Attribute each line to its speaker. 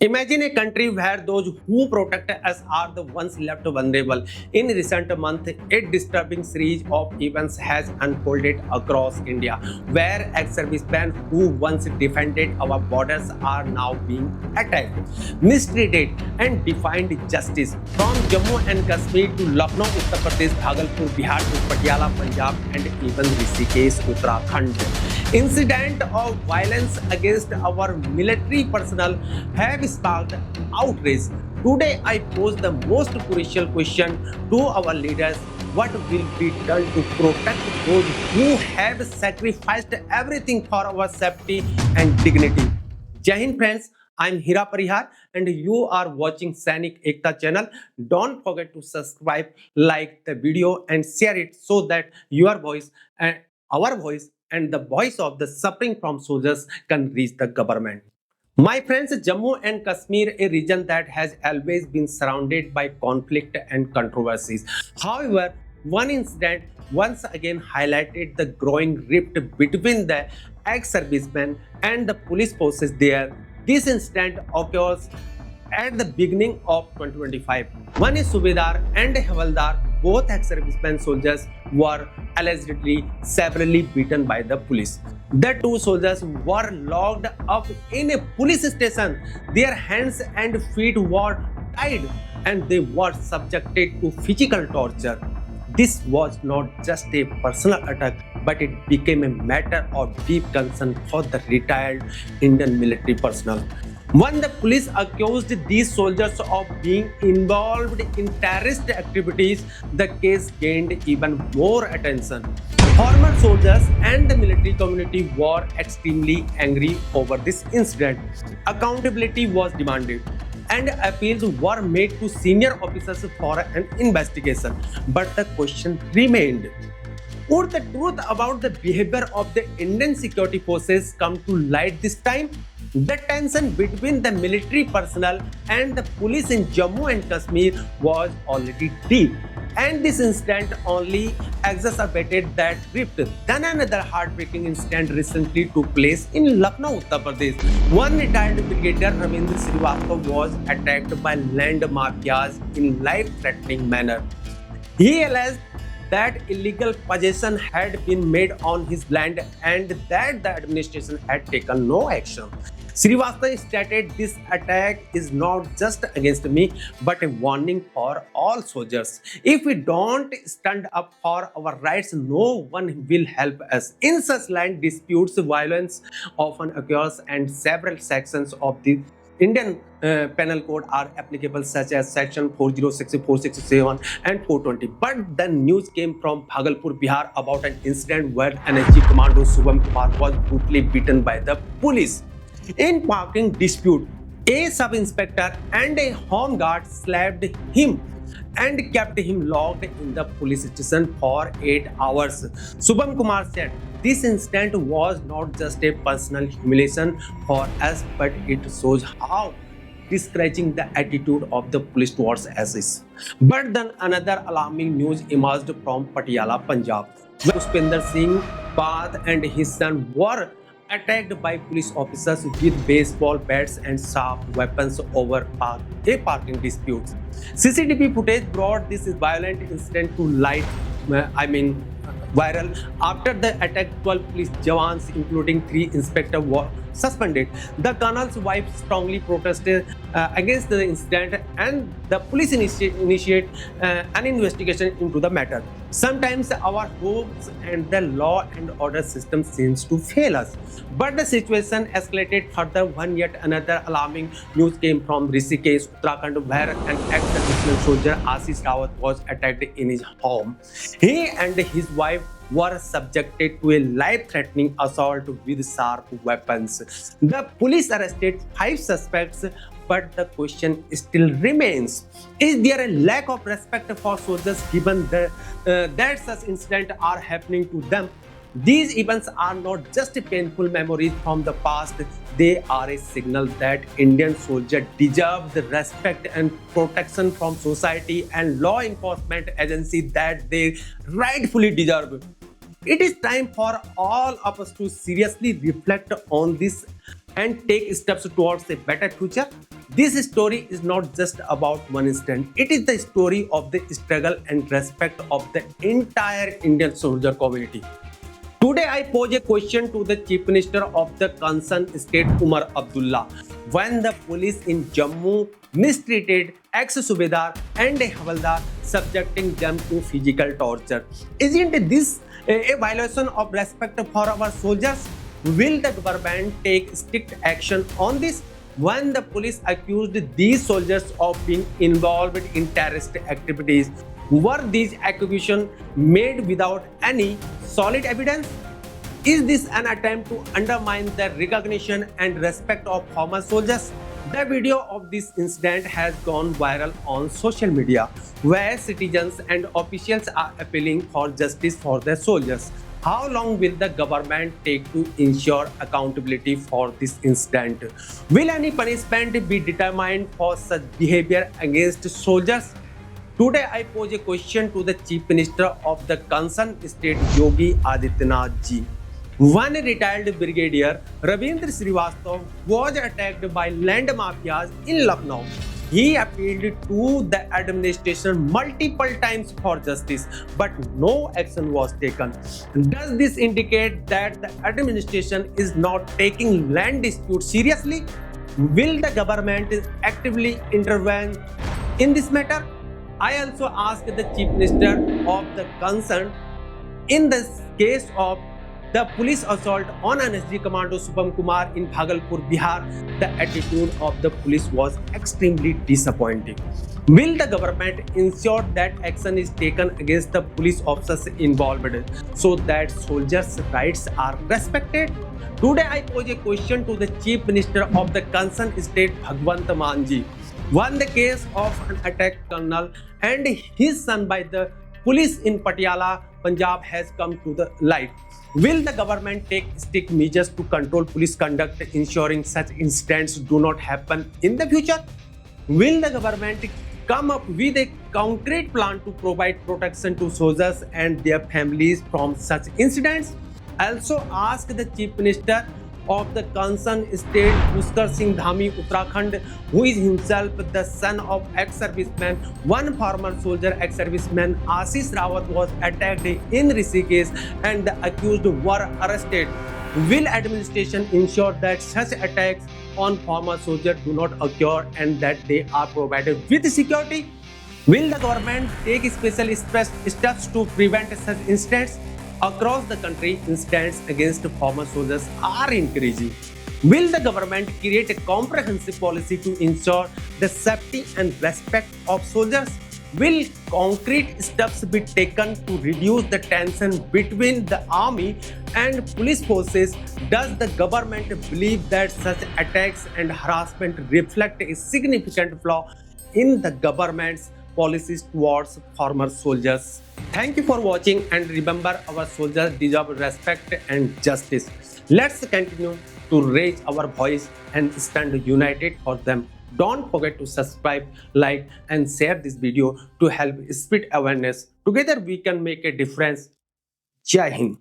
Speaker 1: Imagine a country where those who protect us are the ones left vulnerable. In recent months, a disturbing series of events has unfolded across India, where ex-servicemen who once defended our borders are now being attacked, mistreated, and defied justice. From Jammu and Kashmir to Lucknow, Uttar Pradesh, Bhagalpur, Bihar to Patiala, Punjab, and even Rishikesh, Uttarakhand. Incident of violence against our military personnel have sparked outrage. Today, I pose the most crucial question to our leaders: what will be done to protect those who have sacrificed everything for our safety and dignity? Jai Hind, friends. I'm Hira Parihar and you are watching Sainik Ekta channel. Don't forget to subscribe, like the video and share it so that your voice and our voice and the voice of the suffering from soldiers can reach the government. My friends, Jammu and Kashmir, a region that has always been surrounded by conflict and controversies. However, one incident once again highlighted the growing rift between the ex-servicemen and the police forces there. This incident occurs at the beginning of 2025. One is Subedar and Havaldar, both ex-servicemen soldiers, were allegedly severely beaten by the police. The two soldiers were locked up in a police station. Their hands and feet were tied and they were subjected to physical torture. This was not just a personal attack, but it became a matter of deep concern for the retired Indian military personnel. When the police accused these soldiers of being involved in terrorist activities, the case gained even more attention. Former soldiers and the military community were extremely angry over this incident. Accountability was demanded and appeals were made to senior officers for an investigation. But the question remained: would the truth about the behavior of the Indian security forces come to light this time? The tension between the military personnel and the police in Jammu and Kashmir was already deep, and this incident only exacerbated that rift. Then another heartbreaking incident recently took place in Lucknow, Uttar Pradesh. One retired brigadier, Ravindra Srivastava, was attacked by land mafias in life-threatening manner. He alleged that illegal possession had been made on his land and that the administration had taken no action. Srivastava stated, "This attack is not just against me, but a warning for all soldiers. If we don't stand up for our rights, no one will help us." In such land disputes, violence often occurs, and several sections of the Indian Penal Code are applicable, such as Section 406, 467, and 420. But the news came from Bhagalpur, Bihar, about an incident where NSG Commando Shubham Kumar was brutally beaten by the police. In parking dispute, a sub-inspector and a home guard slapped him and kept him locked in the police station for 8 hours. Shubham Kumar said, "This incident was not just a personal humiliation for us, but it shows how discouraging the attitude of the police towards us is." But then another alarming news emerged from Patiala, Punjab, where Pushpinder Singh Bath and his son were attacked by police officers with baseball bats and sharp weapons over a parking dispute. CCTV footage brought this violent incident to light. Viral. After the attack, 12 police jawans, including 3 inspectors, were suspended. The colonel's wife strongly protested against the incident, and the police initiate an investigation into the matter. Sometimes our hopes and the law and order system seems to fail us. But the situation escalated further when yet another alarming news came from Rishikesh, Uttarakhand, where an ex-serviceman soldier, Ashish Rawat, was attacked in his home. He and his wife were subjected to a life-threatening assault with sharp weapons. The police arrested 5 suspects, but the question still remains: is there a lack of respect for soldiers given that such incidents are happening to them? These events are not just painful memories from the past, they are a signal that Indian soldiers deserve the respect and protection from society and law enforcement agencies that they rightfully deserve. It is time for all of us to seriously reflect on this and take steps towards a better future. This story is not just about one incident, it is the story of the struggle and respect of the entire Indian soldier community. Today, I pose a question to the Chief Minister of the concerned state, Umar Abdullah. When the police in Jammu mistreated ex-Subedar and a Havaldar, subjecting them to physical torture, isn't this a violation of respect for our soldiers? Will the government take strict action on this? When the police accused these soldiers of being involved in terrorist activities, were these accusations made without any solid evidence? Is this an attempt to undermine the recognition and respect of former soldiers? The video of this incident has gone viral on social media, where citizens and officials are appealing for justice for their soldiers. How long will the government take to ensure accountability for this incident? Will any punishment be determined for such behavior against soldiers? Today, I pose a question to the Chief Minister of the concerned state, Yogi Adityanath ji. One retired brigadier, Ravindra Srivastava, was attacked by land mafias in Lucknow. He appealed to the administration multiple times for justice, but no action was taken. Does this indicate that the administration is not taking land disputes seriously? Will the government actively intervene in this matter? I also asked the Chief Minister of the concern in this case of the police assault on NSG Commando Subham Kumar in Bhagalpur, Bihar, the attitude of the police was extremely disappointing. Will the government ensure that action is taken against the police officers involved so that soldiers' rights are respected? Today, I pose a question to the Chief Minister of the concerned state, Bhagwant Manji. One, the case of an attacked colonel and his son by the police in Patiala, Punjab has come to the light. Will the government take strict measures to control police conduct, ensuring such incidents do not happen in the future? Will the government come up with a concrete plan to provide protection to soldiers and their families from such incidents? I also ask the Chief Minister of the concerned state, Pushkar Singh Dhami, Uttarakhand, who is himself the son of ex-serviceman, one former soldier ex-serviceman, Ashish Rawat, was attacked in Rishikesh and the accused were arrested. Will administration ensure that such attacks on former soldiers do not occur and that they are provided with security? Will the government take special steps to prevent such incidents? Across the country, incidents against former soldiers are increasing. Will the government create a comprehensive policy to ensure the safety and respect of soldiers? Will concrete steps be taken to reduce the tension between the army and police forces? Does the government believe that such attacks and harassment reflect a significant flaw in the government's policies towards former soldiers? Thank you for watching, and remember, our soldiers deserve respect and justice. Let's continue to raise our voice and stand united for them. Don't forget to subscribe, like and share this video to help spread awareness. Together we can make a difference. Jai Hind.